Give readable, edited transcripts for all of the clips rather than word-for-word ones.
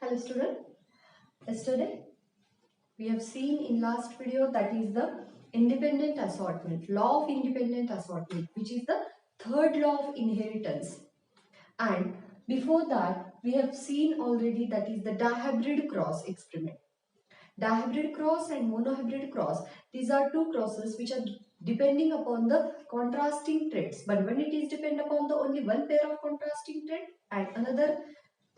Hello student. Yesterday we have seen in last video that is the independent assortment, law of independent assortment, which is the third law of inheritance. And before that we have seen already that is the dihybrid cross experiment. Dihybrid cross and monohybrid cross, these are two crosses which are depending upon the contrasting traits. But when it is depend upon the only one pair of contrasting trait and another,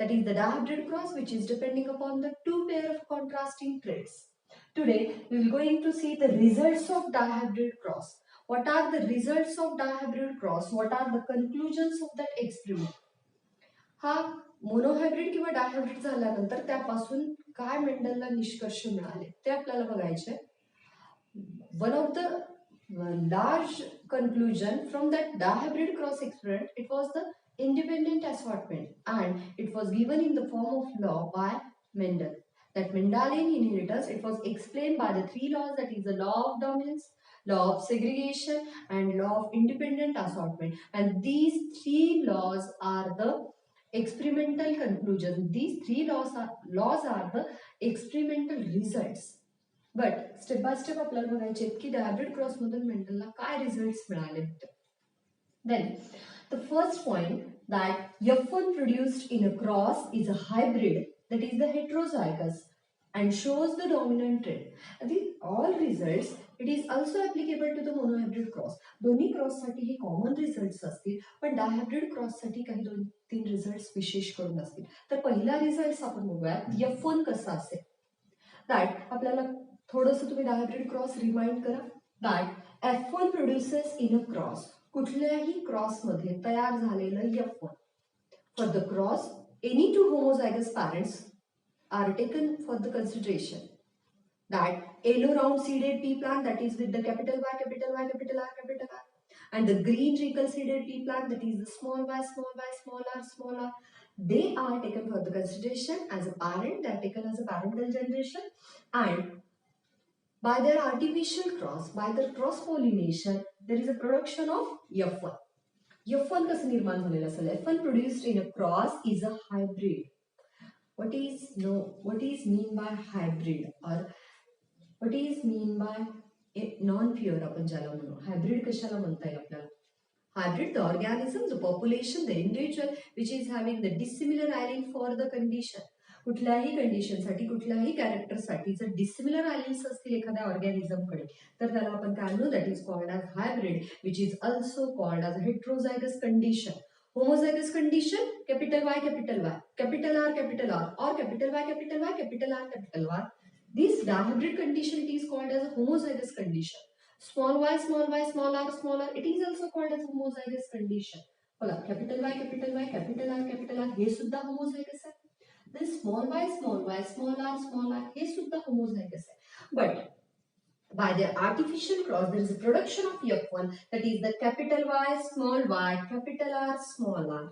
that is the dihybrid cross, which is depending upon the two pair of contrasting traits. Today we will going to see the results of dihybrid cross. What are the results of dihybrid cross? What are the conclusions of that experiment? हा monohybrid किंवा डायहायब्रिड झाल्यानंतर त्यापासून काय मेंडलला निष्कर्ष मिळाले ते आपल्याला बघायचे. One of the large conclusion from that dihybrid cross experiment, it was the independent assortment, and it was given in the form of law by Mendel. That Mendelian inheritance, it was explained by the three laws, that is the law of dominance, law of segregation, and law of independent assortment. And these three laws are the experimental conclusion. These three laws are the experimental results. But step by step आपल्याला बघायचे की dihybrid cross मधून मेंडलला काय results मिळाले. Then the first point that F1 produced in a cross is a hybrid, that is the heterozygous, and shows the dominant trait. And the all results, it is also applicable to the monohybrid cross. दोन्ही cross साठी हे common results असतील, पण डायहायब्रिड cross साठी काही दोन तीन results विशेष करून असतील. तर पहिला रिझल्ट आपण बघूया F1 कसा असेल. दॅट आपल्याला थोडंसं तुम्ही डायहायब्रिड क्रॉस रिमाइंड करा. That F1 produces in a cross, कुठल्याही क्रॉस मध्ये तयार झालेलं F1. For the cross any two homozygous parents are taken for the consideration. That yellow round seeded pea plant, that is with the capital Y, capital Y, capital R, capital R, and the green wrinkle seeded pea plant, that is the small y, small y, small r, small r, they are taken for the consideration as a parent. They are taken as a parental generation, and by their artificial cross, by their cross pollination, there is a production of F1. F1 कसं निर्माण झालेलं असेल? F1 produced in a cross is a hybrid. What is mean by hybrid, or what is mean by non pure आपण ज्याला म्हणू? Hybrid कशाला म्हणता येईल आपल्याला? Hybrid, the organism, the population, the individual which is having the dissimilar allele for the condition. कुठल्याही कंडिशनसाठी कुठल्याही कॅरेक्टरसाठी जर डिसिमिलर ॲलिल्स असतील एखाद्या ऑर्गॅनिझमकडे तर त्याला आपण काय म्हणू? That is called as hybrid, which is also called as heterozygous condition. homozygous condition, capital Y, capital Y, capital R, capital R, or capital Y, capital Y, capital R, capital R. This dihybrid condition, it is called as a homozygous condition. Small y, small y, small r, small r, it is also called as homozygous condition. बोला capital Y, capital Y, capital R, capital R, हे सुद्धा homozygous आहे. Then small y, small y, small r, हे सुद्धा homozygous आहे. But by the artificial cross, there is a production of F1, that is the capital Y, small y, capital R, small r,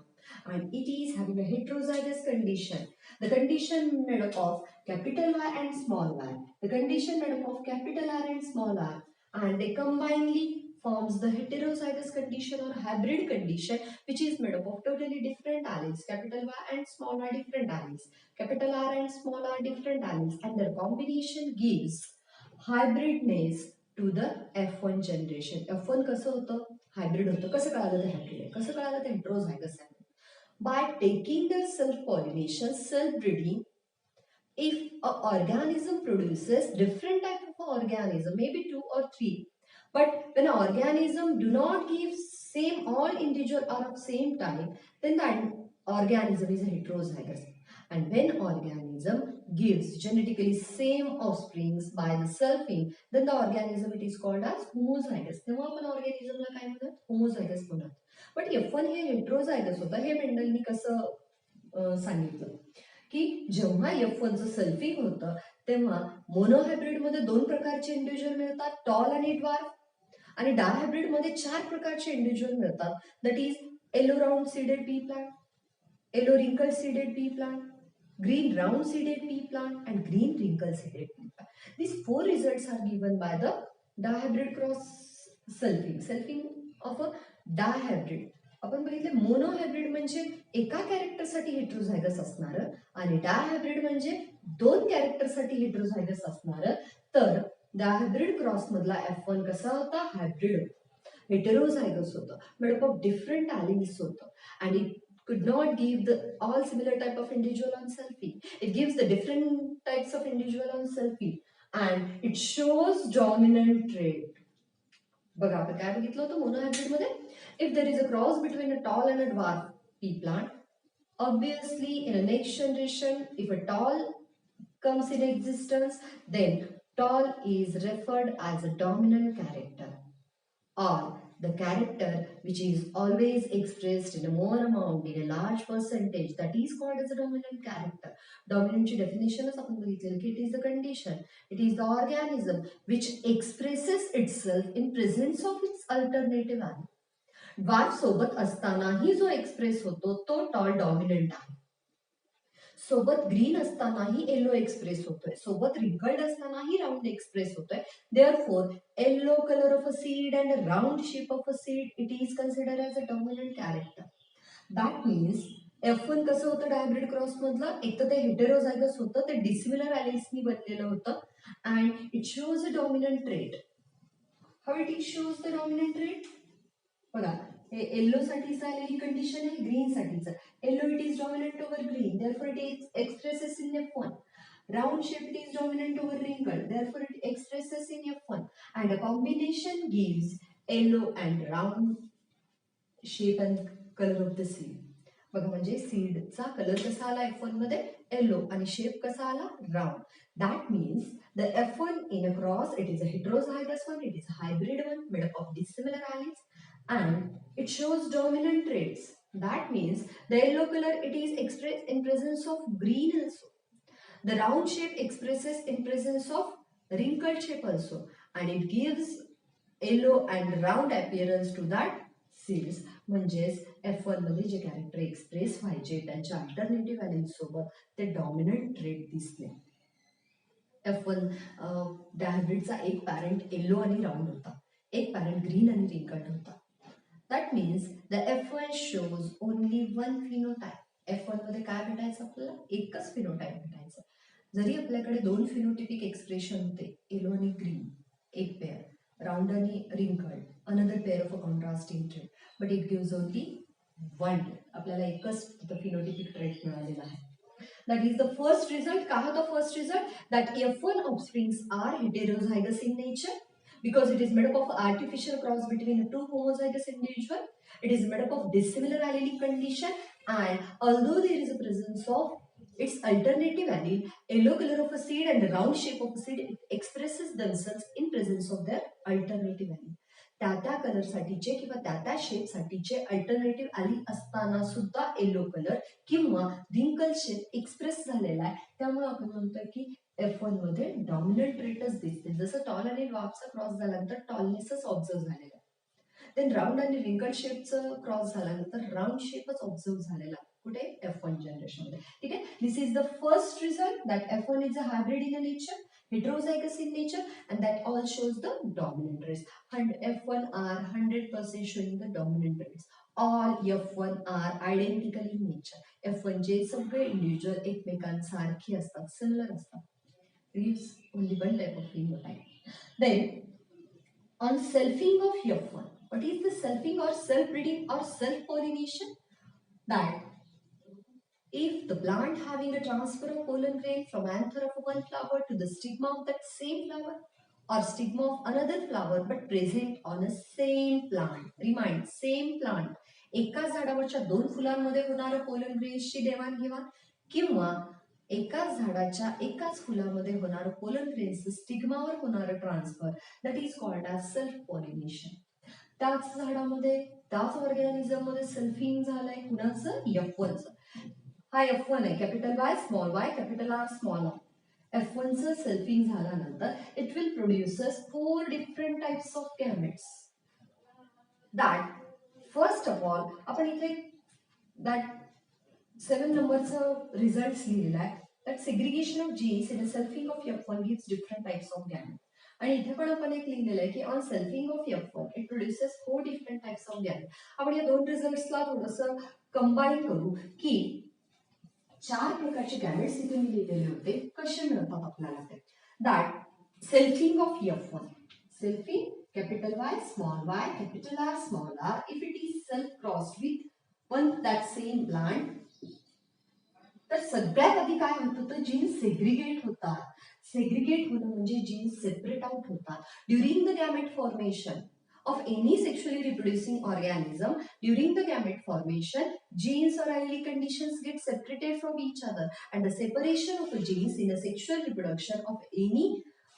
and it is having a heterozygous condition. The condition made up of capital Y and small y, the condition made up of capital R and small r, and they combinedly forms the heterozygous condition or hybrid condition, which is made up of totally different alleles. Capital Y and small y different alleles, capital R and small r different alleles, and their combination gives hybridness to the F1 generation. F1 कसं होतं? Hybrid होतं. कसं कळालं ते hybrid आहे? कसं कळालं ते हेट्रोझायगस आहे? By taking the self pollination, self breeding, if an organism produces different type of organism, maybe 2 or 3, but when an organism do not give same all individual are of same type, then that organism is a heterozygous. And when organism gives genetically same offsprings by the selfing, then the organism it is called as homozygous. तेव्हा आपण ऑर्गॅनिझमला काय म्हणतात? Homozygous म्हणतात. But F1 हे heterozygous होता. हे मेंडलनी कसं सांगितलं की जेव्हा F1 चं सेल्फिंग होतं तेव्हा मोनोहायब्रिड मध्ये 2 प्रकारचे इंडिव्हिज्युअल मिळतात, टॉल आणि ड्वार्फ, आणि डायहायब्रिड मध्ये 4 प्रकारचे इंडिव्हिज्युअल मिळतात, that is yellow round seeded P plant, yellow wrinkle seeded pea plant, green round seeded pea plant, and green wrinkle seeded pea plant. These 4 results are given by the dihybrid cross selfing of a dihybrid आपण बघितले monohybrid म्हणजे एका कॅरेक्टरसाठी heterozygous असणार आणि डायहायब्रिड म्हणजे दोन कॅरेक्टरसाठी heterozygous असणार. तर डायहायब्रिड क्रॉस मधला F1 कसा होता? हायब्रिड होता, heterozygous होतं, made up of different alleles होतं, and it could not give the all similar type of individual on selfie. It gives the different types of individual on selfie and it shows dominant trait. बघा आपण काय बघितलं होतं monohybrid मध्ये? If there is a cross between a tall and a dwarf pea plant, obviously in a next generation, if a tall comes in existence, then tall is referred as a dominant character, or the character which is always expressed in a more amount in a large percentage, that is called as a dominant character. Dominant ची definition आपण बघितलेली की it is the condition, it is the organism which expresses itself in presence of its alternative animal. Dwarf सोबत असतानाही जो express होतो तो tall dominant आहे. सोबत ग्रीन असतानाही येलो एक्सप्रेस होतोय, सोबत रिंकल्ड असतानाही राउंड एक्सप्रेस होतोय. Therefore, yellow color of a seed and a round shape of a seed, it is considered as a dominant character. That means F1 कसं होतं dihybrid cross मधलं? एक तर ते हेटेरोझायगस होतं, ते डिसिमिलर ॲलिल्सनी बनलेलं होतं and it shows a dominant trait. How it shows the dominant trait? बघा, हे येलो साठीचं आलेली कंडिशन आहे, ग्रीन साठीचं. Yellow it is dominant over green, therefore it is expresses in F1. Round shape it is dominant over wrinkled, therefore it expresses in F1. And a combination gives yellow and round shape and color of the seed. बघा म्हणजे सीडचा colour कसा आला F1 मध्ये? Yellow, आणि shape कसा आला? Round. That means the F1 in a cross, it is a heterozygous one, it is a hybrid one made up of dissimilar alleles, and it shows dominant traits. That means the yellow color it is expressed in presence of green also. The round shape expresses in presence of wrinkled shape also, and it gives yellow and round appearance to that seeds. म्हणजेच F1 मध्ये जे character express व्हायचे त्यांच्या alternative values सोबत ते dominant trait दिसले. F1 डायहायब्रिडचा एक parent yellow आणि राउंड होता, एक पॅरेंट ग्रीन आणि रिंकल्ड होता. That means the F1 shows only one phenotype. F1 मध्ये काय भेटायचं आपल्याला? एकच फिनोटाइप भेटायचं. जरी आपल्याकडे दोन फिनोटिपिक एक्सप्रेशन होते, येलो आणि ग्रीन, एक पेअर, राउंड आणि wrinkled, another pair of a contrasting trait, but it gives only one trait. आपल्याला एकच तिथं फिनोटिपिक ट्रेट मिळालेला आहे. That is the first result. काय होता first result? That F1 offsprings are heterozygous in nature because it is made up of artificial cross between two homozygous individual. It is made up of dissimilar allelic condition, and although there is a presence of its alternative allele, yellow color of a seed and the round shape of a seed, it expresses themselves in presence of their alternative allele. त्या colour साठीचे किंवा त्या shape साठीचे alternative आली असताना सुद्धा yellow colour किंवा रिंकल शेप एक्सप्रेस झालेला आहे. त्यामुळे आपण म्हणतोय की F1 मध्ये डॉमिनंट ट्रेटच दिसते. जसं टॉल आणि ड्वार्फचा क्रॉस झाल्यानंतर टॉलनेसच ऑब्झर्व झालेला, देन राउंड आणि रिंकल शेपचं क्रॉस झाल्यानंतर राउंड शेपच ऑब्झर्व झालेला कुठे? F1 जनरेशन मध्ये. ठीक आहे, this is the first result that F1 is a hybrid in nature, heterozygous in nature, and that all shows the dominant traits. And F1 are 100% showing the dominant traits. All F1 are identical in nature. F1 चे सगळे individual एकमेकांसारखे असतात, similar असतात. Gives only one type of phenotype. Then on selfing of F1, what is the selfing or self-breeding or self-pollination? That if the plant having a transfer of pollen grain from anther of one flower to the stigma of that same flower, or stigma of another flower but present on a same plant, remind same plant, एकाच झाडावरच्या दोन फुलांमध्ये होणारं pollen ग्रेन्सची देवाणघेवाण किंवा एकाच झाडाच्या एकाच फुलामध्ये होणारं पोलन ग्रेन्सचं स्टिग्मावर होणारं transfer, that is called as self pollination. त्याच झाडामध्ये त्याच ऑर्गॅनिझम मध्ये सेल्फिंग झालंय कुणाचं? F1चं. हा F1 आहे, capital Y small y capital R small r. F1चं सेल्फिंग झाल्यानंतर it will produces 4 different types of gametes. That first of all आपण इथे दॅट 7 नंबरचं रिझल्ट लिहिलेला आहे. That segregation of genes in a selfing of F1 gives different types of gamete. आणि इथे पण आपण एक लिहिलेलं आहे की on selfing of F1 it produces 4 different types of gamete. आपण या दोन रिझल्ट्सला थोडंसं कंबाईन करू की 4 प्रकारचे गॅमेट्स इथे मी लिहिलेले होते कसे मिळतात आपल्याला ते. That selfing of F1, selfing capital Y, small y, capital R, small r, if it is self-crossed with one that same plant, तर सगळ्यात आधी काय होतं तर जीन्स सेग्रिगेट होतात. सेग्रिगेट होणं म्हणजे जीन्स सेपरेट आउट होतात. During the gamete formation of any sexually reproducing organism, during the gamete formation, genes or allelic conditions get separated from each other, and the separation of the genes in a sexual reproduction of any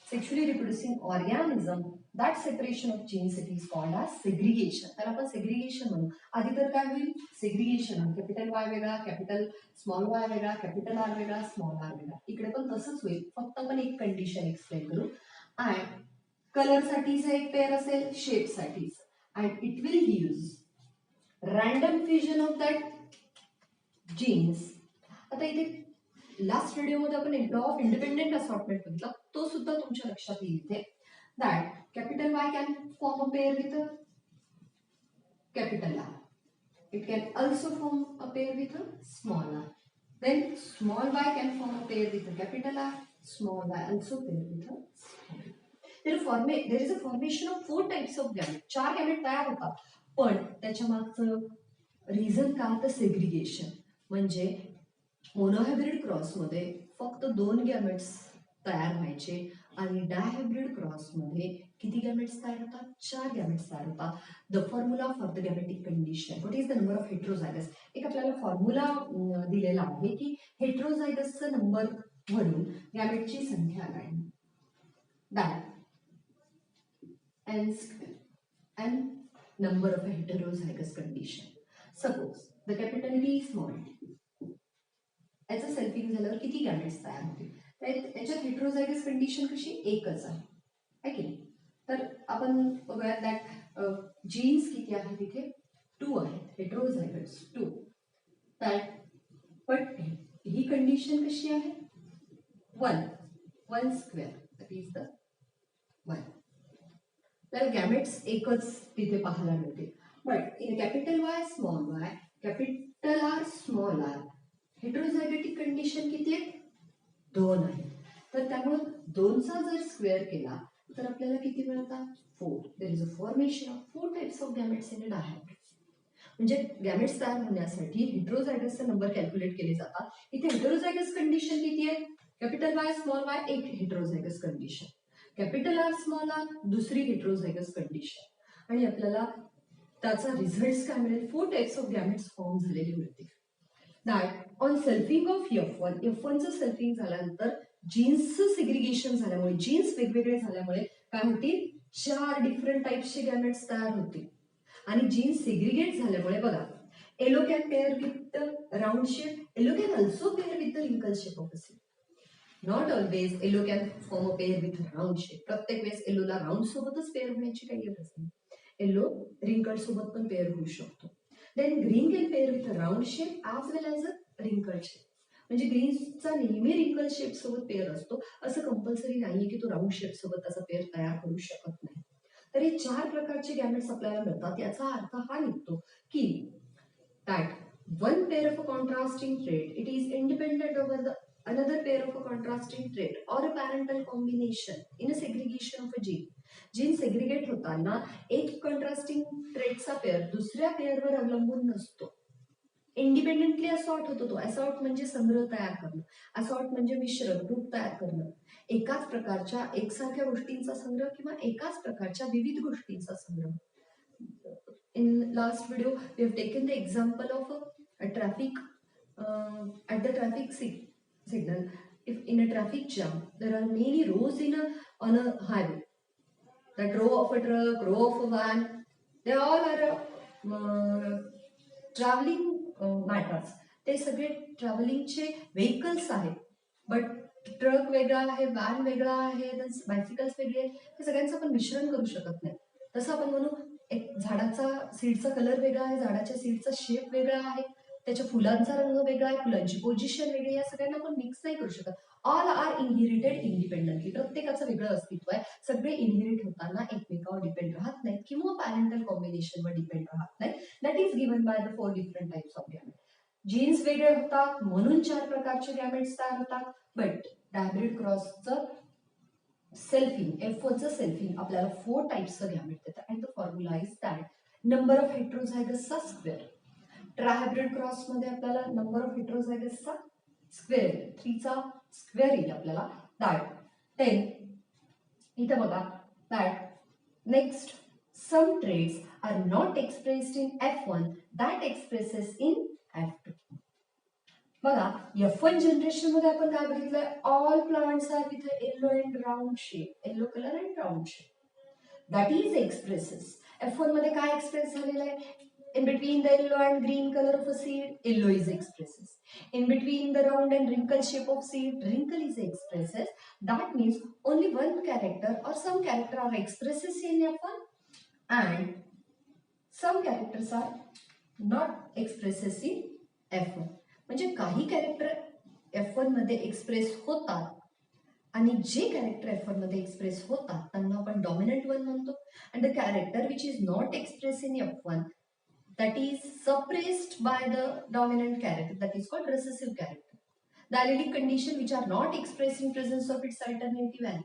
sexually reproducing organism, that separation of genes it is called as segregation. तर आपण segregation म्हणू. आधी तर काय होईल segregation, capital Y वेगळा, capital small y वेगळा, capital R वेगळा, स्मॉल r वेगळा. इकडे पण तसंच होईल, फक्त आपण एक कंडिशन एक्सप्लेन करू. आणि कलर साठीचा एक पेअर असेल, शेप साठीच, and it will use random fusion of that genes. आता इथे लास्ट व्हिडिओमध्ये आपण लॉ ऑफ इंडिपेंडेंट असॉर्टमेंट बघितला, तो सुद्धा तुमच्या लक्षात येईल इथे. That capital Y can form a pair with capital R. It can also form a pair with a small r. Then small y can form a pair with a capital R. Small y also pair with a small r. There is a formation of 4 types of gamete. 4 gamete तयार होतात, पण त्याच्या मागचं reason काय तर segregation. म्हणजे monohybrid क्रॉसमध्ये फक्त 2 gametes तयार व्हायचे आणि डायहायब्रिड क्रॉसमध्ये किती गॅमेट्स तयार होतात? 4 गॅमेट्स तयार होतात. The formula for the gametic condition, what is the number of heterozygous. एक आपल्याला फॉर्म्युला दिलेला आहे की हेट्रोझायगसचा नंबर म्हणून गॅमेटची संख्या काय, that n square and number of a heterozygous condition. Suppose the capital T small t, याचं सेल्फिंग झाल्यावर किती गॅमेट्स तयार होतील? याच्यात हेट्रोझायगस कंडिशन कशी एकच आहे की नाही. तर आपण बघूया दॅट जीन्स किती आहे तिथे 2 आहेत, heterozygous 2. That but he condition कशी आहे 1 स्क्वेअर, दॅट इज द 1. तर गॅमेट्स एकच तिथे पाहायला मिळते. But in capital Y small y, capital R small r, heterozygotic condition किती आहे 2 आहे. तर त्यामुळे 2चा जर स्क्वेअर केला तर आपल्याला किती मिळतात 4. There is a formation of 4 types of gametes in a dihybrid. म्हणजे गॅमेट्स तयार होण्यासाठी हेट्रोझायगसचा नंबर कॅल्क्युलेट केले जातात. इथे हेट्रोझायगस कंडिशन किती आहे, कॅपिटल Y स्मॉल y एक heterozygous condition, capital R small r दुसरी हेट्रोझायगस कंडिशन, आणि आपल्याला त्याचा रिझल्ट काय मिळेल 4 टाइप्स ऑफ गॅमेट्स फॉर्म झालेले मिळतील. दॅट ऑन सेल्फिंग ऑफ F1चं सेल्फिंग झाल्यानंतर जीन्सचं सेग्रिगेशन झाल्यामुळे, जीन्स वेगवेगळे झाल्यामुळे काय होतील 4 डिफरंट टाइप्सचे गॅमेट्स तयार होतील. आणि जीन्स सेग्रिगेट झाल्यामुळे बघा, yellow can pair with round shape, yellow can also pair with the wrinkle shape of a seed. Not always yellow can form a pair with round shape. प्रत्येक वेळेस येलोला round सोबतच pair होण्याची काही गरज नाही, yellow रिंकल सोबत पण पेअर होऊ शकतो. Then green can pair with round shape as well as a wrinkle shape. म्हणजे ग्रीनचा नेहमी रिंकल शेप सोबत पेअर असतो, असं कंपल्सरी नाहीये की तो राऊंड शेप सोबत त्याचा पेअर तयार करू शकत नाही. तर हे 4 प्रकारचे गॅमेट्स आपल्याला मिळतात. याचा अर्थ हा निघतो की that one pair of a contrasting trait, it is independent over the another pair of a contrasting trait or a parental combination in a segregation of a gene. Gene segregate होताना एक contrasting ट्रेटचा pair दुसऱ्या पेअरवर अवलंबून नसतो, independently assort होतो. तो assort म्हणजे संग्रह तयार करणं, असॉर्ट म्हणजे मिश्रण ग्रुप तयार करणं, एकाच प्रकारच्या एकसारख्या गोष्टींचा संग्रह किंवा एकाच प्रकारच्या विविध गोष्टींचा संग्रह. In last video we have taken the example of a traffic at the traffic signal. If in a traffic jam there are many rows on a highway, that row of a truck, row of a van, they all are traveling matters. ते सगळे ट्रॅव्हलिंगचे vehicles आहेत, but truck वेगळा आहे, van वेगळा आहे, बायसिकल्स वेगळे आहेत, हे सगळ्यांचं आपण मिश्रण करू शकत नाही. तसं आपण म्हणू एक झाडाचा सीडचा कलर वेगळा आहे, झाडाच्या सीडचा शेप वेगळा आहे, त्याच्या फुलांचा रंग वेगळा आहे, फुलांची पोझिशन वेगळी, या सगळ्यांना आपण मिक्स नाही करू शकत. All are inherited independently. प्रत्येकाचं वेगळं अस्तित्व आहे. सगळे इनहेरिट होताना एकमेकावर डिपेंड राहत नाहीत किंवा पॅरेंटल कॉम्बिनेशनवर डिपेंड राहत नाही. That is given by the 4 different types of gamete. Genes वेगळे होतात म्हणून 4 प्रकारचे गॅमेट्स तयार होतात. बट डायब्रिड क्रॉसचं सेल्फिंग, F1चं सेल्फिंग आपल्याला 4 टाइप्सचं गॅमेट देतं. And the formula is that number of हेट्रोझायगसचा स्क्वेअर. ट्रायहायब्रिड क्रॉस मध्ये आपल्याला नंबर ऑफ हेट्रोझायगसचा स्क्वेअर, 3 चा स्क्वेअर येईल आपल्याला. दॅट 10. इथं बघा that next some trades are not expressed in F1 that expresses in F2. बघा F1 जनरेशन मध्ये आपण काय बघितलंय, all plants are with yellow and round shape, yellow colour and round shape. That is expresses. F1 मध्ये काय express झालेलं आहे, in between the yellow and green color of a seed, yellow is expresses. In between the round and wrinkle shape of seed, wrinkle is expresses. That means only one character or some character are expresses in F1 and some characters are not expresses in F1. म्हणजे काही character F1 मध्ये express होतात आणि जे character F1 मध्ये express होतात त्यांना आपण डॉमिनंट वन म्हणतो. And the character which is not express in F1 that is suppressed by the dominant character, that is called recessive character. The allelic condition which are not expressed in presence of its alternative allele.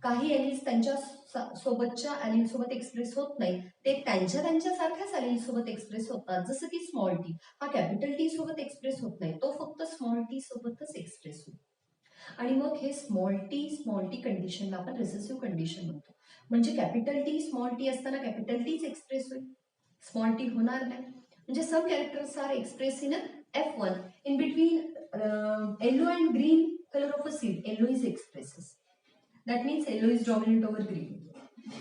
काही alleles त्यांच्या सोबतच्या allele सोबत express होत नाही, ते त्यांच्या सारख्याच allele सोबत एक्सप्रेस होतात. जसं की स्मॉल टी हा कॅपिटल टी सोबत एक्सप्रेस होत नाही, तो फक्त स्मॉल टी सोबतच एक्सप्रेस होतो. आणि मग हे स्मॉल टी कंडिशनला आपण रिसेसिव्ह कंडिशन म्हणतो. म्हणजे कॅपिटल टी स्मॉल टी असताना कॅपिटल टीच एक्सप्रेस होईल, स्मॉल टी होणार नाही. म्हणजे some characters are express in F1 in between yellow and green color of a seed. Yellow is expresses. That means yellow is dominant over green.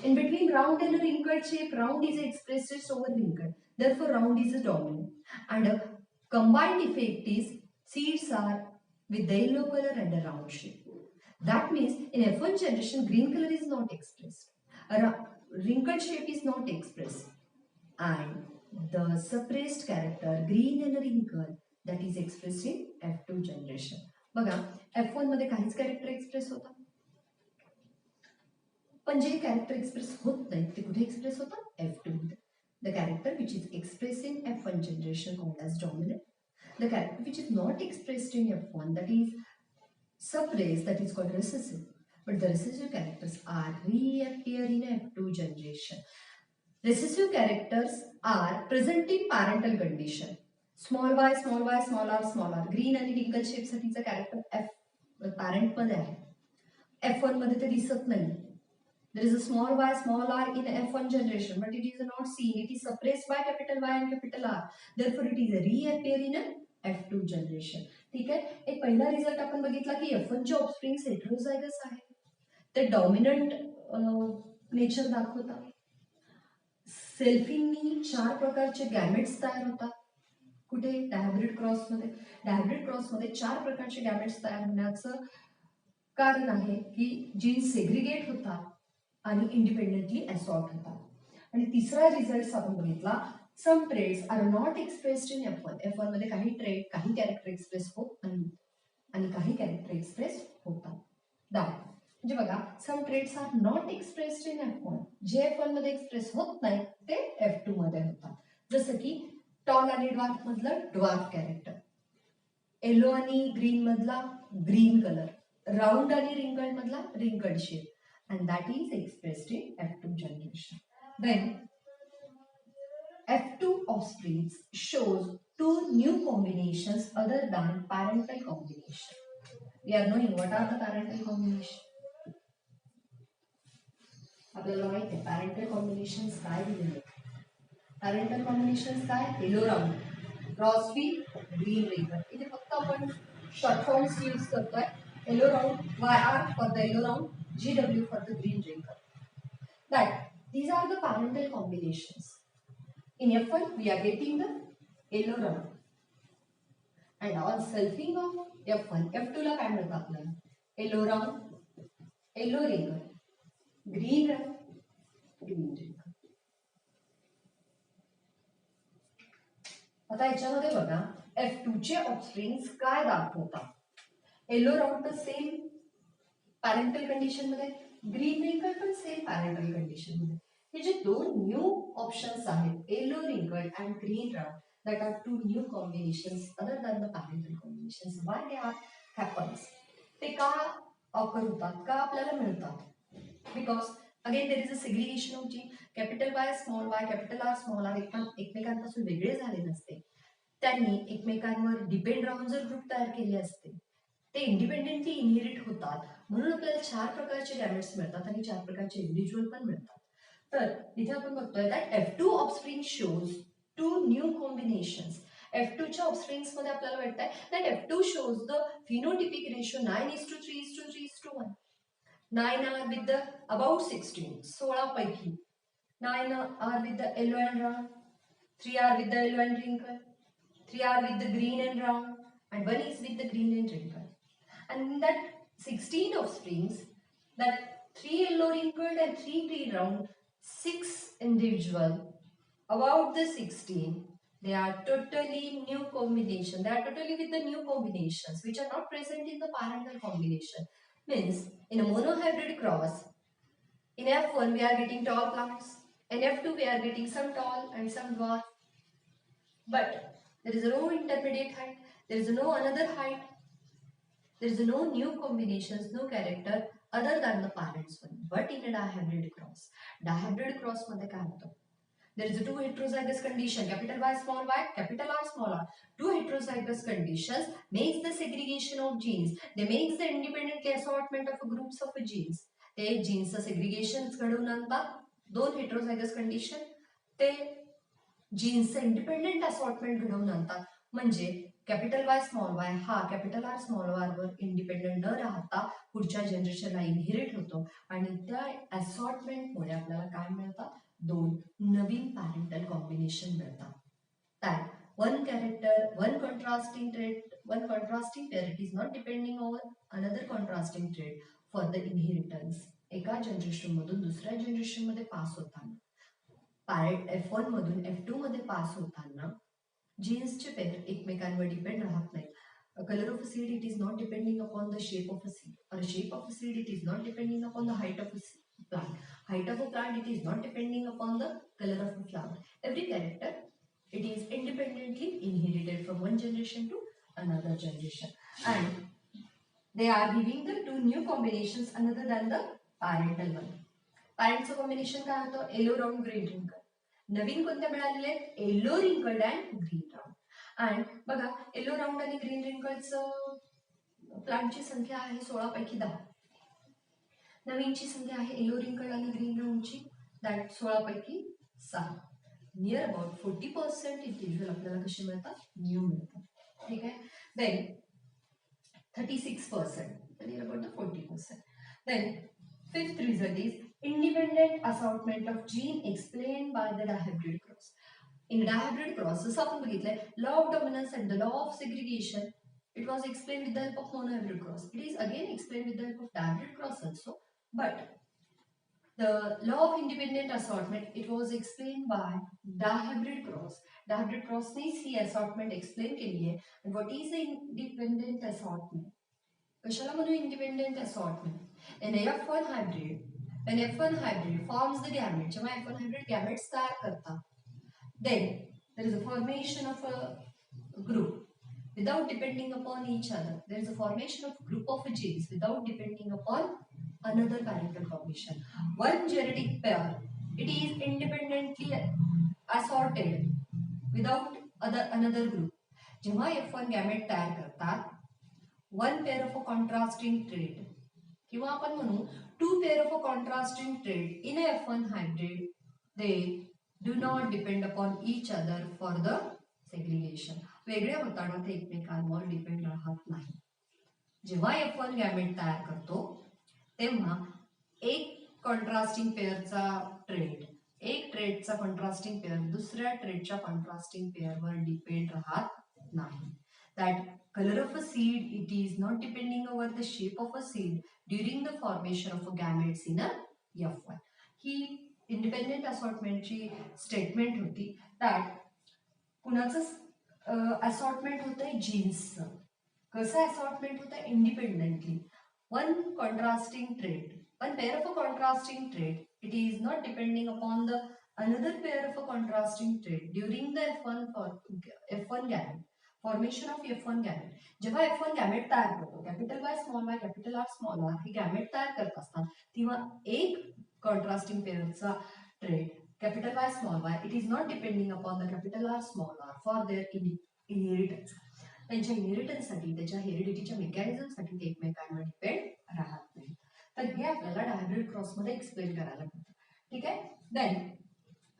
In between round and a wrinkled shape, round is expressed over wrinkled. Therefore, round is a dominant. And a combined effect is seeds are with the yellow color and a round shape. That means in F1 generation, green color is not expressed. A wrinkled shape is not expressed. And the suppressed character green and wrinkle that is expressed in F2 generation. बघा F1 मध्ये काहीच character express होतात, पण जे character express होत नाहीत ते कुठे एक्सप्रेस होतात, F2 मध्ये. The character which is express in F1 generation called as dominant. The character which is not expressed in F1 that is suppressed, that is called recessive. But the recessive characters are reappear in F2 generation. Recessive characters are present in parental condition. Small y, small r. Green आणि wrinkle shape साठीचा character F parent मध्ये आहे, F1 मध्ये ते दिसत नाही. There is a small y, small r in F1 generation, but it is not seen. It is suppressed by capital Y and capital R. Therefore, it is reappear in F2 generation. ठीक आहे. एक पहिला result आपण बघितला की F1 चे offsprings heterozygous आहे, ते डॉमिनंट नेचर दाखवतात. सेल्फिंगनी 4 प्रकारचे गॅमेट्स तयार होतात. कुठे, डायब्रिड क्रॉसमध्ये. डायब्रिड क्रॉसमध्ये 4 प्रकारचे गॅमेट्स तयार होण्याचं कारण आहे की जीन्स सेग्रिगेट होतात आणि इंडिपेंडेंटली असॉर्ट होतात. आणि तिसरा रिझल्ट आपण बघितला, some trades are not expressed in F1. F1 मध्ये काही ट्रेड, काही कॅरेक्टर एक्सप्रेस होत नाही आणि काही कॅरेक्टर एक्सप्रेस होतात. दॅट म्हणजे बघा, some trades are not expressed in F1. जे F1 मध्ये एक्सप्रेस होत नाही ते F2 मध्ये होतात. जसं की टॉल आणि ड्वार्फ मधलं ड्वार्फ कॅरेक्टर, येलो आणि ग्रीन मधला ग्रीन कलर, राउंड आणि रिंकल्ड मधला wrinkled shape, and that is expressed in F2 generation. Then F2 offsprings shows 2 new combinations other than parental combination. We are knowing what are the parental combinations. आपल्याला माहित आहे parental combinations काय दिलेले. parental combinations काय, yellow round, cross with green रिंकल. इथे फक्त आपण शॉर्ट फॉर्म्स यूज करतोय. Yellow round, YR for the yellow round, GW for the green wrinkle. That these are the parental combinations. In F1 we are getting the yellow round. And on selfing of F1, F2 ला काय मिळतं आपल्याला, yellow round, yellow रिंकल, green round, green रिंकल. आता याच्यामध्ये बघा F2 चे ऑफस्प्रिंग्स काय दाखवतात. येलो राऊंड पण सेम पॅरेंटल कंडिशन मध्ये, ग्रीन रिंकल पण सेम पॅरेंटल कंडिशन मध्ये. हे जे दोन न्यू ऑप्शन्स आहेत, येलो रिंकल and green round, that are two new combinations other than the parental combinations. Why they are happens? ते का ऑकर होतात, का आपल्याला मिळतात? Because again there is a segregation of gene. Capital Y small Y capital R small R एकमेकांपासून वेगळे झाले नसते, त्यांनी एकमेकांवर डिपेंड राहून जर ग्रुप तयार केले असते, ते इंडिपेंडेंटली इनहेरिट होतात, म्हणून आपल्याला 4 प्रकारचे गॅमेट्स मिळतात आणि 4 प्रकारचे इंडिव्हिज्युअल पण मिळतात. तर इथे आपण बघतोय that F2 offspring shows two new combinations. F2 च्या ऑफस्प्रिंग्स मध्ये आपल्याला वाटतंय that F2 shows the phenotypic ratio 9:3:3:1. 9 are with the about 16, 16 पैकी 9 are with the yellow and round, 3 are with the yellow and wrinkle, 3 are with the green and round, and 1 is with the green and wrinkle. And in that 16 offsprings, that 3 yellow wrinkled and 3 green round, 6 individual, about the 16, they are totally new combination. They are totally with the new combinations which are not present in the parental combination. Means in a monohybrid cross, in F1 we are getting tall plants, in F2 we are getting some tall and some dwarf. But there is no intermediate height, there is no another height, there is no new combinations, no character other than the parents one. But in a dihybrid cross मध्ये काय होतं? There is a two heterozygous condition, capital Y small y, capital R small r. Two heterozygous conditions makes the segregation of genes. They makes the independent assortment of groups of genes. ते जीन्सचं segregation घडवून आणतात. दोन heterozygous condition ते जीन्सचं independent assortment घडवून आणतात. म्हणजे capital Y small Y हा capital R small R वर इंडिपेंडेंट न राहता पुढच्या जनरेशनला इनहेरिट होतो आणि त्या असॉर्टमेंटमुळे आपल्याला काय मिळतात? दोन नवीन पॅरेंटल कॉम्बिनेशन मिळतात. That one character, one contrasting trait, one contrasting pair, it is not depending on another contrasting trait for the inheritance. एका जनरेशन मधून दुसऱ्या जनरेशन मध्ये पास होताना, पॅरेंट F1 मधून F2 मध्ये पास होताना जीन्सचे पेअर एकमेकांवर डिपेंड राहत नाहीत. A color of a seed, it is not depending upon the shape of a seed, or a shape of a seed, it is not depending upon the height of a plant. Height of a plant, it is not depending upon the color of a flower. Every character, it is independently inherited from one generation to another generation, and they are giving the two new combinations another than the parental one. Parents combination काय होतं? Yellow round green रिंकल. नवीन कोणत्या मिळालेले आहेत? Yellow wrinkled and green round. And बघा yellow round आणि green रिंकलचं प्लांटची संख्या आहे 16 पैकी 10. नवीनची संख्या आहे येलो रिंकल आणि ग्रीन राऊंडची, दॅट 16 पैकी 6. नियर अबाउट 40% इंडिव्हिज्युअल आपल्याला कसे मिळतात? न्यू मिळतात. ठीक आहे. Then 36%, near about the 40%. Then fifth result is independent assortment of gene explained by the dihybrid cross. In dihybrid cross, जसं आपण बघितलंय, law of dominance and the law of segregation, it was explained with the help of monohybrid cross. It is again explained with the help of dihybrid cross also, but the law of independent assortment, it was explained by dihybrid cross. Dihybrid cross ने ही assortment explain केली आहे. And what is the independent assortment? कशाला म्हणू independent assortment? An F1 hybrid, when F1 hybrid forms the gamete, जेव्हा F1 hybrid gametes तयार करतात, then there is a formation of a group without depending upon each other. There is a formation of group of genes without depending upon another parental combination. One genetic pair, it is independently assorted without another group. जेव्हा F1 gamete तयार करतात, one pair of a contrasting trait, किंवा आपण म्हणू two pair of a contrasting trait in a F1 hybrid, they do not depend upon each other for the segregation. वेगळे होताना ते एकमेकांवर डिपेंड राहत नाही. जेव्हा F1 गॅमेट तयार करतो तेव्हा एक कॉन्ट्रास्टिंग पेअरचा ट्रेट, एक ट्रेटचा कॉन्ट्रास्टिंग पेअर दुसऱ्या ट्रेटच्या कॉन्ट्रास्टिंग पेअरवर डिपेंड राहत नाही. That color of a seed, it is not depending over the shape of a seed during the formation of a gametes in a F1. ही इंडिपेंडेंट असॉर्टमेंटची statement होती. That कुणाचं assortment होतंय? जीन्सचं. कसं असॉर्टमेंट होतं independently. One contrasting trait, one pair of a contrasting trait, it is not depending upon the another pair of a contrasting trait during the F1 gamete, formation of F1 gamete. जेव्हा F1 gamete तयार करतो, capital Y small Y capital R small R हे gamete तयार करत असतात, तेव्हा एक contrasting पेअरचा trait capital Y small Y it is not depending upon the capital R small R for their inheritance. त्यांच्या इनहेरिटन्ससाठी, त्याच्या हेरिडिटीच्या मेकॅनिझमसाठी ते एकमेकांवर डिपेंड राहत नाही. तर हे आपल्याला डायब्रिड क्रॉसमध्ये एक्सप्लेन करायला मिळतं. ठीक आहे. Then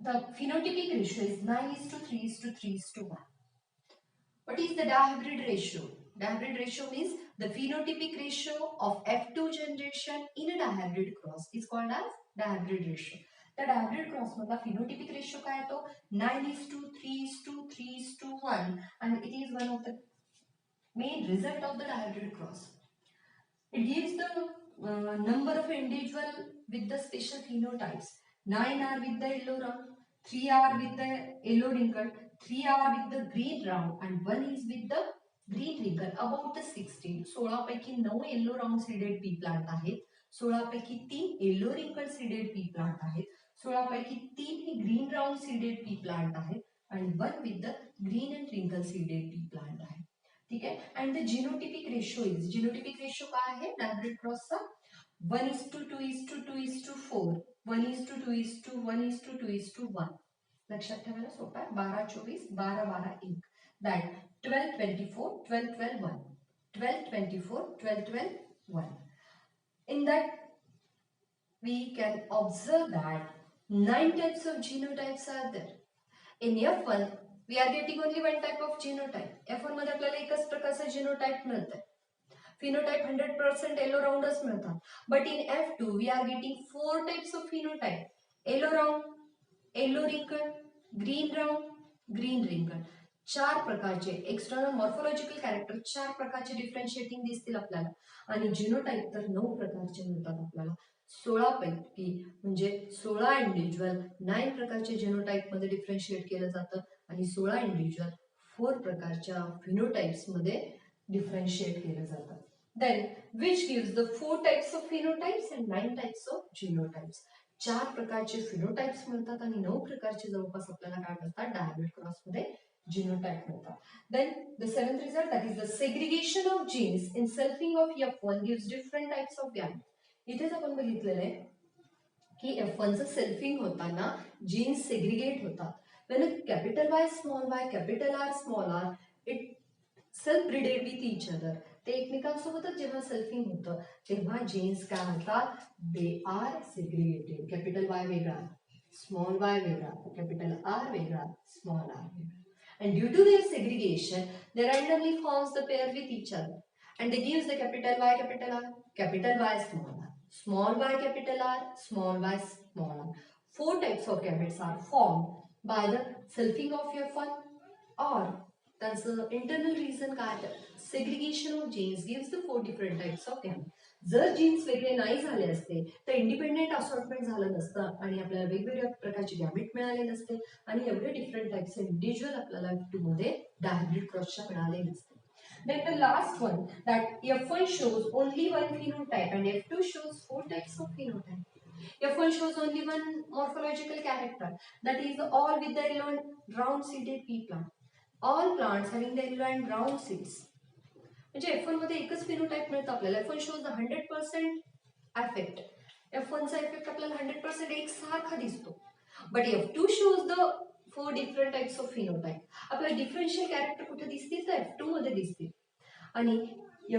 the phenotypic ratio is 9:3:3:1. What is the dihybrid ratio? Dihybrid ratio means the phenotypic ratio of F2 generation in a dihybrid cross is called as dihybrid ratio. The dihybrid cross मधला phenotypic ratio काय येतो? 9:3:3:1 and it is one of the main result of the dihybrid cross. It gives the number of individual with the special phenotypes. 9 are with the yellow round, 3 are with the yellow wrinkle, 3 are with the green round and 1 is with the green wrinkle. About the 16, 16 पैकी 9 yellow round seeded pea plant आहेत, 16 पैकी 3 yellow wrinkle seeded pea plant आहेत, 16 पैकी 3 ही green round seeded pea plant आहेत and 1 with the green and wrinkle seeded pea plant आहे. ठीक आहे. And the genotypic ratio is, genotypic ratio काय आहे डायब्रिड क्रॉसचा? 1:2:2:4, 1:2:1:2:1. लक्षात ठेवायला सोपं आहे. 12:24, 12:12:1. That 12:24, 12:12:1, 12:24, 12:12:1. In that we can observe that 9 types of genotypes are there. In F1 we are getting only one type of genotype. F1 मध्ये आपल्याला एकच प्रकारचं जीनोटाइप मिळतंय. फिनोटाइप 100% येलो राउंडच मिळतात. But in F2 we are getting 4 types of phenotype. Yellow round, yellow रिंकल, green round, green रिंकल. 4 प्रकारचे external morphological character, 4 प्रकारचे डिफरन्शिएटिंग दिसतील आपल्याला. आणि जीनोटाइप तर 9 प्रकारचे मिळतात आपल्याला. 16 पैकी म्हणजे 16 इंडिव्हिज्युअल 9 प्रकारचे जीनोटाइप मध्ये डिफरन्शिएट केलं जातं आणि 16 इंडिव्हिज्युअल 4 प्रकारच्या फिनोटाइप्स मध्ये डिफरन्शिएट केलं जातं. Then which gives the 4 types of phenotypes and 9 types of genotypes. 4 प्रकारचे फिनोटाइप्स मिळतात आणि 9 प्रकारचे जवळपास आपल्याला काय मिळतात डायब्रिड क्रॉस मध्ये जीनोटाइप मिळतात. Then the seventh result that is the segregation of genes in selfing of F1 gives different types of gamete. इथेच आपण बघितलेलं आहे की F1चं सेल्फिंग होताना जीन्स सेग्रिगेट होतात. when a capital Y small y capital R small r it self brided with each other. ते एकमेकांसोबतच जेव्हा सेल्फिंग होतं तेव्हा जीन्स काय होतात? They are segregated. Capital Y वेगळा, स्मॉल वाय वेगळा, कॅपिटल आर वेगळा, स्मॉल आर वेगळा. And due to their segregation, they randomly forms the pair with each other, and they gives the capital Y capital R, capital Y small y capital R, small y small r. 4 types of gametes are formed by the selfing of F1 or that's the internal reason काय segregation of genes gives the 4 different types of gametes. जर jeans वेगळे नाही झाले असते तर independent assortment झालं नसतं आणि आपल्याला वेगवेगळ्या प्रकारचे गॅमेट मिळाले नसते आणि एवढे डिफरंट टाइप्स इंडिव्हिज्युअल आपल्याला F2 मध्ये डायब्रिड क्रॉसच्या मिळाले नसते. Then the last one that F1 shows only one phenotype and F2 shows 4 types of phenotype. F1 shows only one morphological character, that is all with the yellow and round seeded pea plant. All plants having the yellow and round seeds. म्हणजे F1 मध्ये एकच phenotype मिळतं आपल्याला. F1 shows the 100% effect. F1 चा effect आपल्याला 100% एकसारखा दिसतो. But F2 shows the 4 different types of phenotype. आपल्याला डिफरन्शियल कॅरेक्टर कुठे दिसतील तर F2 मध्ये दिसतील. आणि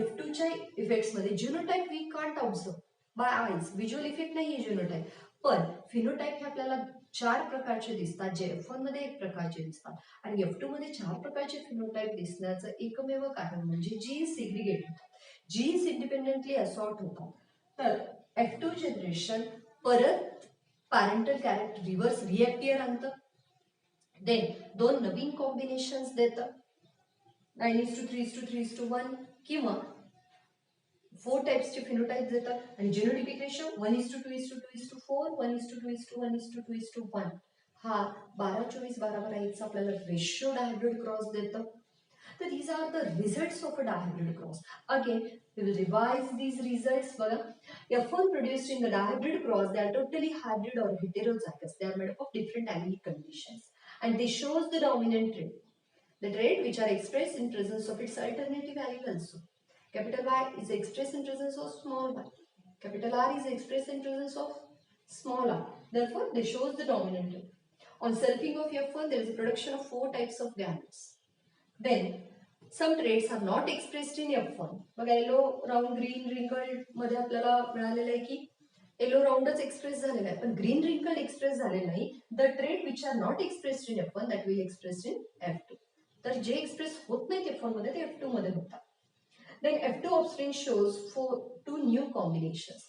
F2 च्या इफेक्ट्स मध्ये genotype we can't observe by eyes. Visual effect नाहीये जीनोटाइप, पण फिनोटाइप हे आपल्याला 4 प्रकारचे दिसतात जे F1 मध्ये 1 प्रकारचे दिसतात आणि F2 मध्ये 4 प्रकारचे फिनोटाइप दिसण्याचं एकमेव कारण म्हणजे जीन्स सेग्रिगेट होतात, जीन्स इंडिपेंडेंटली असॉर्ट होतात. तर F2 जनरेशन परत पॅरेंटल कॅरेक्टर रिव्हर्स रिअपियर आणतं. देन 2 नवीन कॉम्बिनेशन्स देतं 9:3:3:1 किंवा 4 टाइप्सचे फिनोटाइप देतात आणि जीनोटिपिक रेशो 1:2:2:4, 1:2:1:2:1 हा 12:24:12:1 चा आपल्याला रेशो डायब्रिड क्रॉस देतं. So these are the results of a dihybrid cross. Again, we will revise these results. F1 produced in the dihybrid cross, they are totally hybrid or heterozygous. They are made up of different allelic conditions, and they shows the dominant trait. The trait which are expressed in presence of its alternative allele also. Capital Y is expressed in presence of small y. Capital R is expressed in presence of small r. Therefore, they shows the dominant trait. On selfing of F1, there is a production of 4 types of gametes. Then, some traits are not expressed in F1. बघा yellow round green wrinkled मध्ये आपल्याला मिळालेलं आहे की yellow राउंडच express झालेला आहे पण green wrinkled express झाले नाही. The trait which are not expressed in F1 that will expressed in F2. तर जे एक्सप्रेस होत नाहीत F1 मध्ये ते F2 मध्ये होतात. Then F2 offspring shows for 2 new combinations.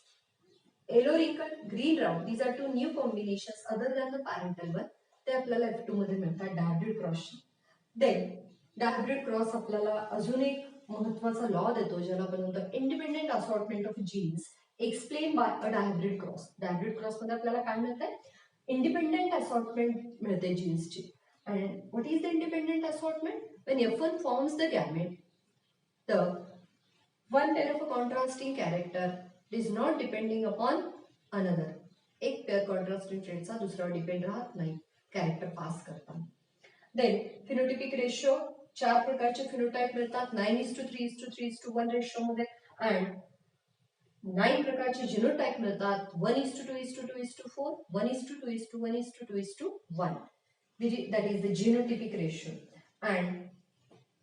Yellow wrinkle, green round. These are 2 new combinations other than the parental one. ते आपल्याला F2 मध्ये मिळतात dihybrid cross. Then dihybrid cross आपल्याला अजून एक महत्त्वाचा लॉ देतो ज्याला आपण म्हणतो independent assortment of genes explain by a dihybrid cross. Dihybrid cross मध्ये आपल्याला काय मिळतंय? इंडिपेंडेंट असॉर्टमेंट मिळते जीन्सची. And what is the independent assortment? When F1 forms the gamete, the one pair of a contrasting character is not depending upon another. एक pair contrasting ट्रेटचा दुसरा depend राहत नाही कॅरेक्टर पास करताना. देन फिनोटिपिक रेशो 4 प्रकारचे phenotype मिळतात 9:3:3:1 ratio मध्ये and 9 प्रकारचे genotype मिळतात 1:2:2:4 1:2:1:2:1. That is the genotypic ratio. And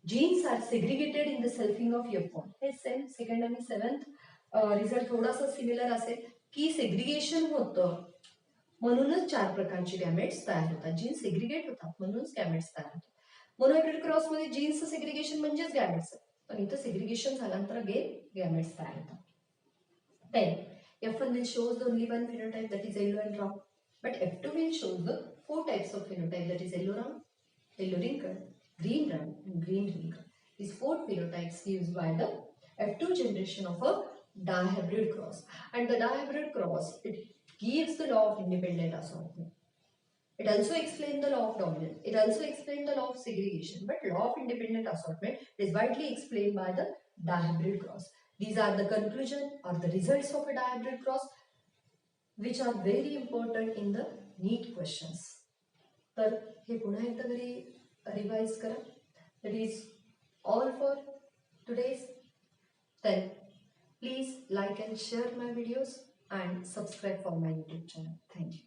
genes are segregated in the selfing of F1. हे सेम सेकंड आणि सेवन्थ रिझल्ट थोडासा सिमिलर असेल की सेग्रिगेशन होतं म्हणूनच 4 प्रकारचे गॅमेट्स तयार होतात. जीन्स सेग्रिगेट होतात म्हणूनच गॅमेट्स तयार होतात. मोनोहायब्रिड क्रॉस मध्ये जीन्सचं सेग्रिगेशन म्हणजेच गॅमेट्स पण इथं सेग्रिगेशन झाल्यानंतर गॅमेट्स तयार होतात. Then F1 will shows the only one phenotype, that is yellow and round, but F2 will show the 4 types of phenotype, that is yellow round, yellow wrinkle, green round and green wrinkle. These 4 phenotypes used by the F2 generation of a dihybrid cross. And the dihybrid cross, it gives the law of independent assortment. It also explains the law of dominance. It also explains the law of segregation. But law of independent assortment is widely explained by the dihybrid cross. These are the conclusion or the results of a dihybrid cross, which are very important in the NEET questions. तर हे पुन्हा एकदा तरी revise करा. That is all for today's. Then please like and share my videos and subscribe for my YouTube channel. Thank you.